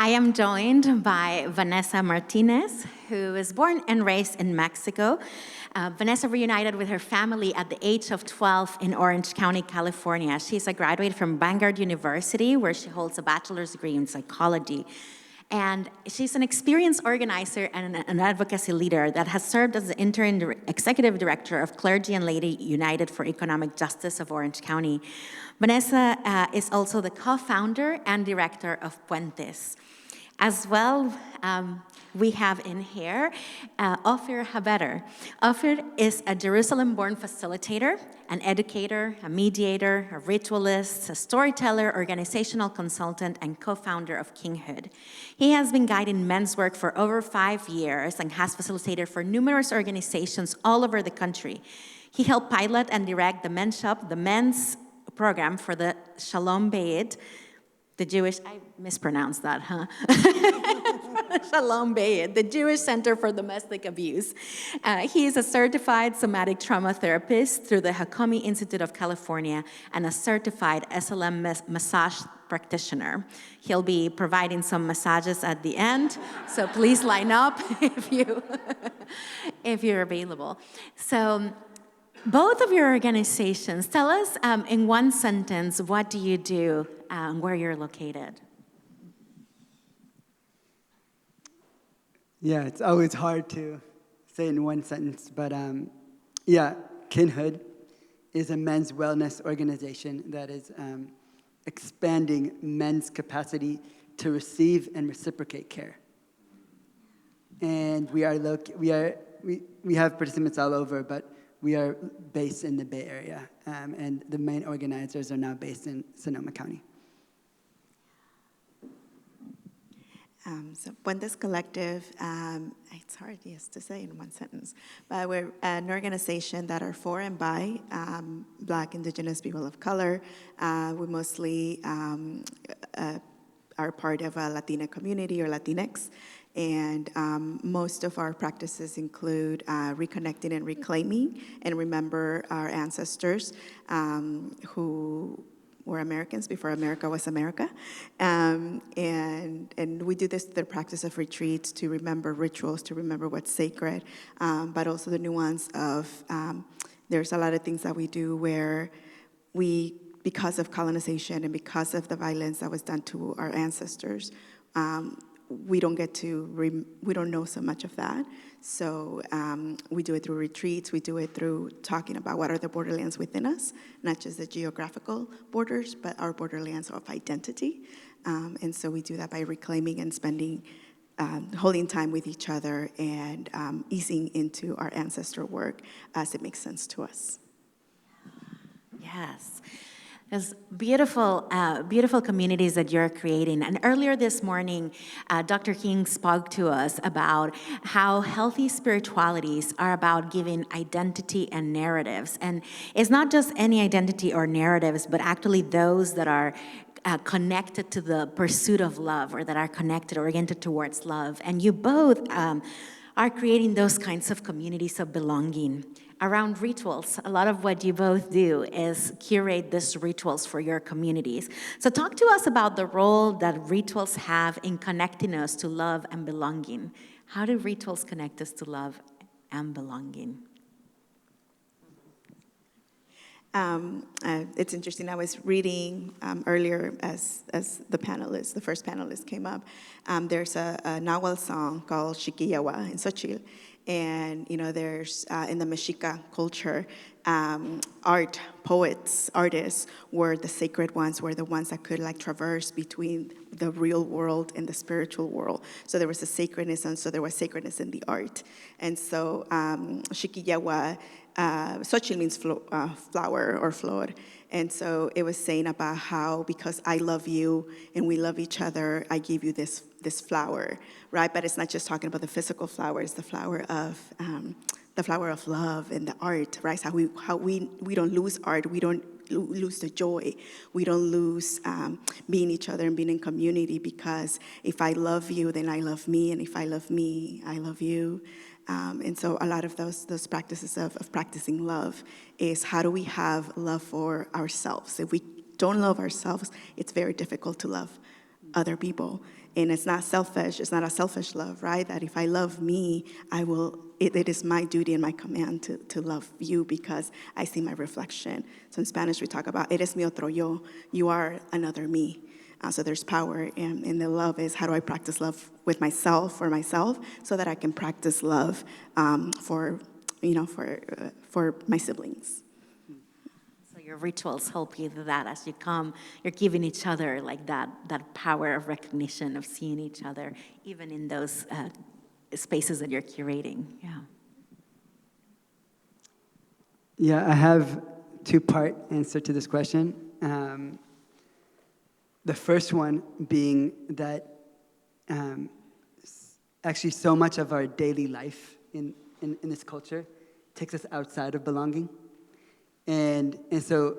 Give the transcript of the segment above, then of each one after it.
I am joined by Vanessa Martinez, who was born and raised in Mexico. Vanessa reunited with her family at the age of 12 in Orange County, California. She's a graduate from Vanguard University, where she holds a bachelor's degree in psychology. And she's an experienced organizer and an advocacy leader that has served as the interim executive director of Clergy and Laity United for Economic Justice of Orange County. Vanessa is also the co-founder and director of Puentes. As well, we have in here Ophir Haberer. Ophir is a Jerusalem-born facilitator, an educator, a mediator, a ritualist, a storyteller, organizational consultant, and co-founder of Kinghood. He has been guiding men's work for over 5 years and has facilitated for numerous organizations all over the country. He helped pilot and direct the Men's Shop, the men's program for the Shalom Bayit, the Jewish, I mispronounced that, huh? Shalom Bayit, the Jewish Center for Domestic Abuse. He is a certified somatic trauma therapist through the Hakomi Institute of California and a certified SLM massage practitioner. He'll be providing some massages at the end, so please line up if you're available. So, both of your organizations, tell us in one sentence, what do you do, where you're located? Yeah, it's always hard to say in one sentence, but Kinghood is a men's wellness organization that is expanding men's capacity to receive and reciprocate care. And we have participants all over, but we are based in the Bay Area, and the main organizers are now based in Sonoma County. So Puentes Collective, it's hard, yes, to say in one sentence, but we're an organization that are for and by Black, Indigenous people of color. We mostly are part of a Latina community or Latinx, and most of our practices include reconnecting and reclaiming and remember our ancestors who were Americans before America was America. And we do this through the practice of retreats to remember rituals, to remember what's sacred, but also the nuance of there's a lot of things that we do where we, because of colonization and because of the violence that was done to our ancestors, we don't know so much of that. So we do it through retreats. We do it through talking about what are the borderlands within us, not just the geographical borders, but our borderlands of identity. And so we do that by reclaiming and spending, holding time with each other and easing into our ancestral work as it makes sense to us. Yes. There's beautiful communities that you're creating. And earlier this morning, Dr. King spoke to us about how healthy spiritualities are about giving identity and narratives. And it's not just any identity or narratives, but actually those that are connected to the pursuit of love, or that are connected, oriented towards love. And you both are creating those kinds of communities of belonging around rituals. A lot of what you both do is curate these rituals for your communities. So talk to us about the role that rituals have in connecting us to love and belonging. How do rituals connect us to love and belonging? It's interesting. I was reading earlier as the first panelist came up. There's a Nahuatl song called Xiquiyawa in Xochitl. And, there's, in the Mexica culture, art, poets, artists were the sacred ones, were the ones that could traverse between the real world and the spiritual world. So there was a sacredness, and so there was sacredness in the art. And so Xiquiyawa, Xochitl means flower or flor. And so it was saying about how, because I love you and we love each other, I give you this flower, right? But it's not just talking about the physical flower; it's the flower of love and the art, right? How we don't lose art, we don't lose the joy, we don't lose being each other and being in community. Because if I love you, then I love me, and if I love me, I love you. And so a lot of those practices of practicing love is, how do we have love for ourselves? If we don't love ourselves, it's very difficult to love other people. And it's not selfish, it's not a selfish love, right? That if I love me, it is my duty and my command to love you because I see my reflection. So in Spanish we talk about, eres mi otro yo, you are another me. So there's power in the love is how do I practice love with myself for myself so that I can practice love for my siblings. So your rituals help you do that as you come. You're giving each other like that power of recognition of seeing each other, even in those spaces that you're curating. Yeah. Yeah, I have two-part answer to this question. The first one being that actually so much of our daily life in this culture takes us outside of belonging. And so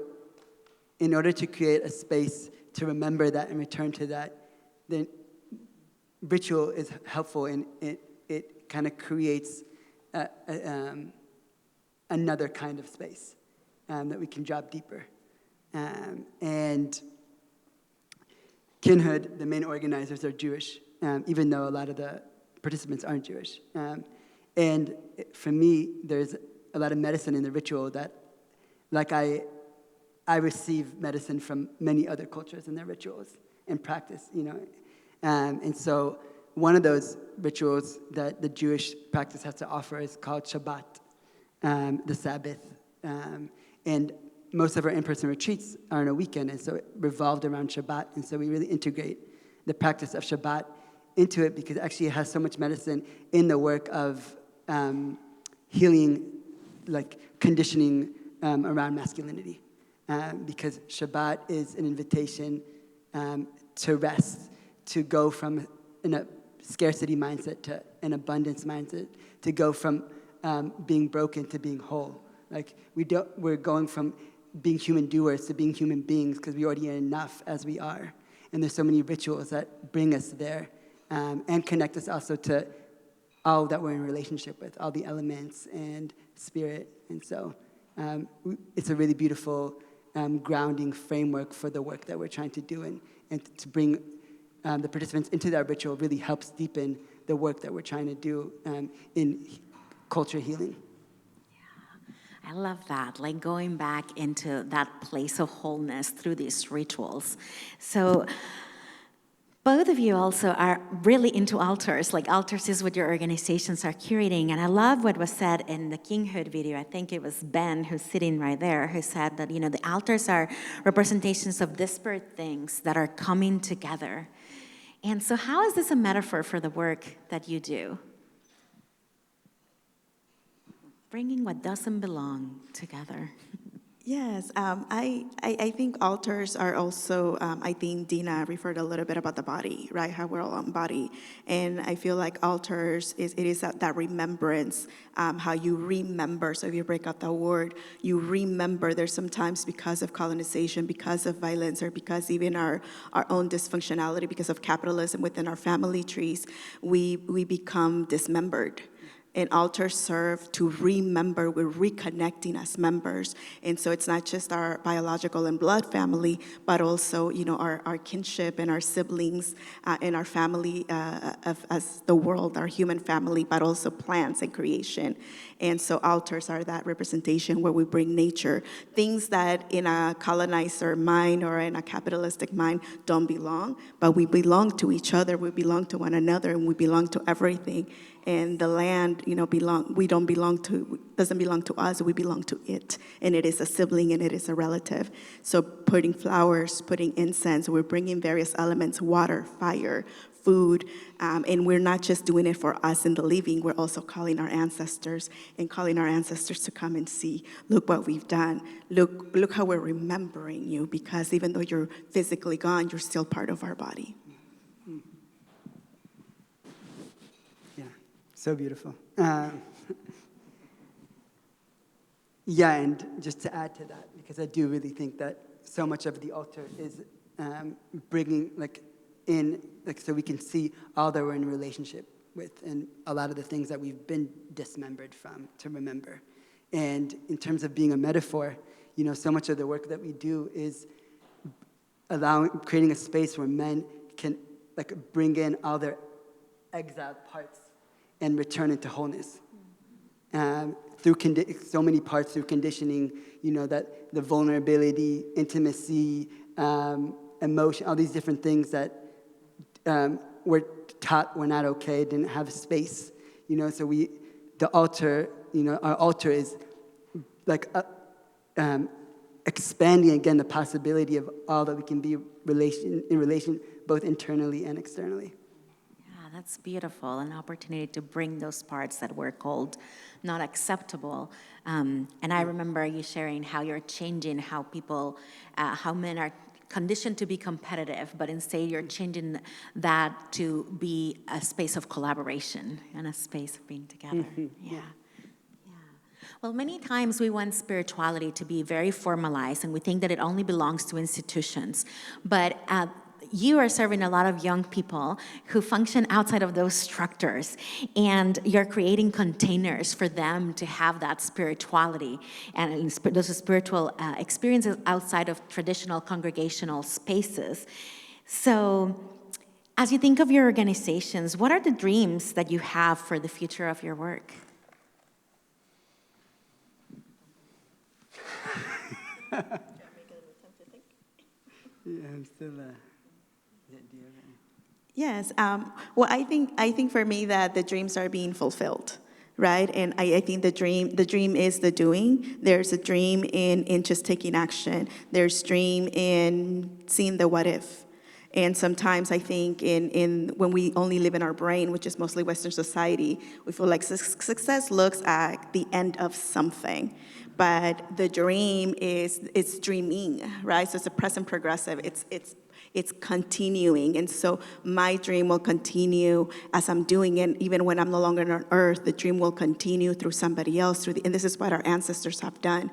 in order to create a space to remember that and return to that, then ritual is helpful and it kind of creates another kind of space that we can drop deeper. And Kinhood, the main organizers, are Jewish, even though a lot of the participants aren't Jewish. And for me, there's a lot of medicine in the ritual that, like I receive medicine from many other cultures in their rituals and practice, And so one of those rituals that the Jewish practice has to offer is called Shabbat, the Sabbath. And most of our in-person retreats are on a weekend, and so it revolved around Shabbat. And so we really integrate the practice of Shabbat into it because actually it has so much medicine in the work of healing, like conditioning around masculinity. Because Shabbat is an invitation to rest, to go from a scarcity mindset to an abundance mindset, to go from being broken to being whole. Like we're going from being human doers to being human beings because we already are enough as we are. And there's so many rituals that bring us there and connect us also to all that we're in relationship with, all the elements and spirit. And so it's a really beautiful grounding framework for the work that we're trying to do. And to bring the participants into that ritual really helps deepen the work that we're trying to do in culture healing. I love that, like going back into that place of wholeness through these rituals. So both of you also are really into altars, like altars is what your organizations are curating. And I love what was said in the Kinghood video. I think it was Ben who's sitting right there who said that, the altars are representations of disparate things that are coming together. And so how is this a metaphor for the work that you do? Bringing what doesn't belong together. Yes, I think altars are also, I think Dina referred a little bit about the body, right? How we're all on body. And I feel like altars, it is that remembrance, how you remember. So if you break out the word, you remember. There's sometimes because of colonization, because of violence, or because even our own dysfunctionality, because of capitalism within our family trees, we become dismembered. And altars serve to remember, we're reconnecting as members. And so it's not just our biological and blood family, but also, our kinship and our siblings and our family as the world, our human family, but also plants and creation. And so altars are that representation where we bring nature. Things that in a colonizer mind or in a capitalistic mind don't belong, but we belong to each other, we belong to one another, and we belong to everything. And the land, doesn't belong to us, we belong to it. And it is a sibling and it is a relative. So putting flowers, putting incense, we're bringing various elements, water, fire, food, and we're not just doing it for us in the living, we're also calling our ancestors to come and see, look what we've done, look how we're remembering you, because even though you're physically gone, you're still part of our body. So beautiful. Yeah, and just to add to that, because I do really think that so much of the altar is bringing, so we can see all that we're in a relationship with and a lot of the things that we've been dismembered from to remember. And in terms of being a metaphor, so much of the work that we do is creating a space where men can like bring in all their exiled parts and return into wholeness. Through so many parts, through conditioning, that the vulnerability, intimacy, emotion, all these different things that we're taught were not okay, didn't have space. So the altar, our altar is like expanding again the possibility of all that we can be in relation, both internally and externally. Yeah, that's beautiful, an opportunity to bring those parts that were called not acceptable. And I remember you sharing how you're changing how people, how men are conditioned to be competitive, but instead you're changing that to be a space of collaboration and a space of being together. Yeah. Well, many times we want spirituality to be very formalized, and we think that it only belongs to institutions. But you are serving a lot of young people who function outside of those structures, and you're creating containers for them to have that spirituality and those spiritual experiences outside of traditional congregational spaces. So, as you think of your organizations, what are the dreams that you have for the future of your work? Yeah, I'm still. Do you have any? Yes. Well, I think for me that the dreams are being fulfilled, right? And I think the dream is the doing. There's a dream in just taking action. There's dream in seeing the what if. And sometimes I think in when we only live in our brain, which is mostly Western society, we feel like success looks at the end of something. But the dream it's dreaming, right? So it's a present progressive. It's continuing. And so my dream will continue as I'm doing it, even when I'm no longer on earth. The dream will continue through somebody else, and this is what our ancestors have done.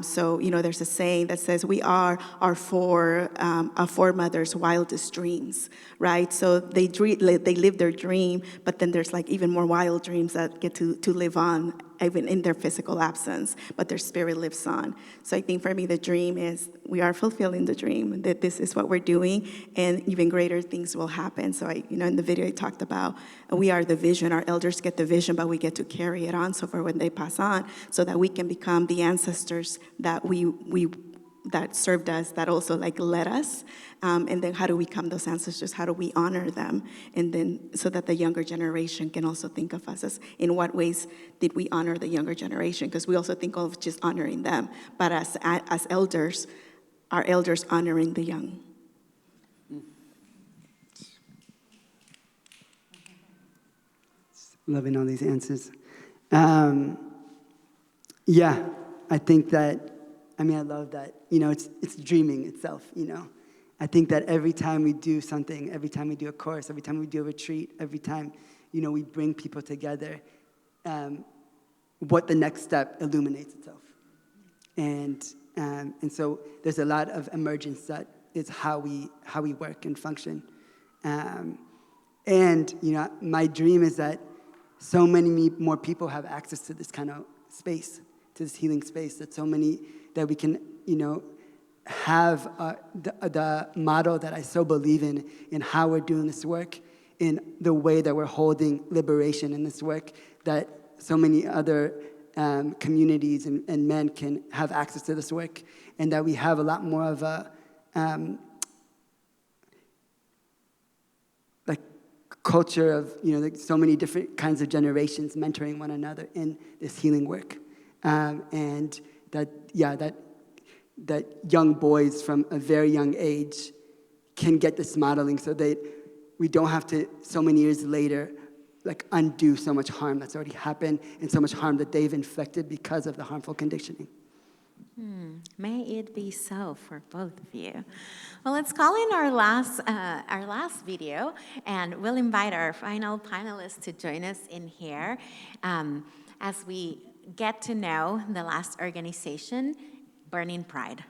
So, there's a saying that says we are our foremothers' wildest dreams, right? So they live their dream, but then there's like even more wild dreams that get to live on even in their physical absence, but their spirit lives on. So I think for me, the dream is we are fulfilling the dream, that this is what we're doing, and even greater things will happen. So in the video I talked about, we are the vision. Our elders get the vision, but we get to carry it on so for when they pass on, so that we can become the ancestors that that served us, that also led us. And then how do we become those ancestors? How do we honor them? And then so that the younger generation can also think of us as, in what ways did we honor the younger generation? Because we also think of just honoring them. But as elders, our elders honoring the young. Loving all these answers. Yeah, I think that, I love that, it's dreaming itself, I think that every time we do something, every time we do a course, every time we do a retreat, every time, we bring people together, what the next step illuminates itself. And so there's a lot of emergence that is how we work and function. And, my dream is that so many more people have access to this kind of space, to this healing space, that we can, have the model that I so believe in how we're doing this work, in the way that we're holding liberation in this work, that so many other communities and men can have access to this work, and that we have a lot more of a culture of so many different kinds of generations mentoring one another in this healing work, and that young boys from a very young age can get this modeling, so that we don't have to so many years later undo so much harm that's already happened and so much harm that they've inflicted because of the harmful conditioning. May it be so for both of you. Well, let's call in our last video, and we'll invite our final panelists to join us in here as we get to know the last organization, Burning Pride.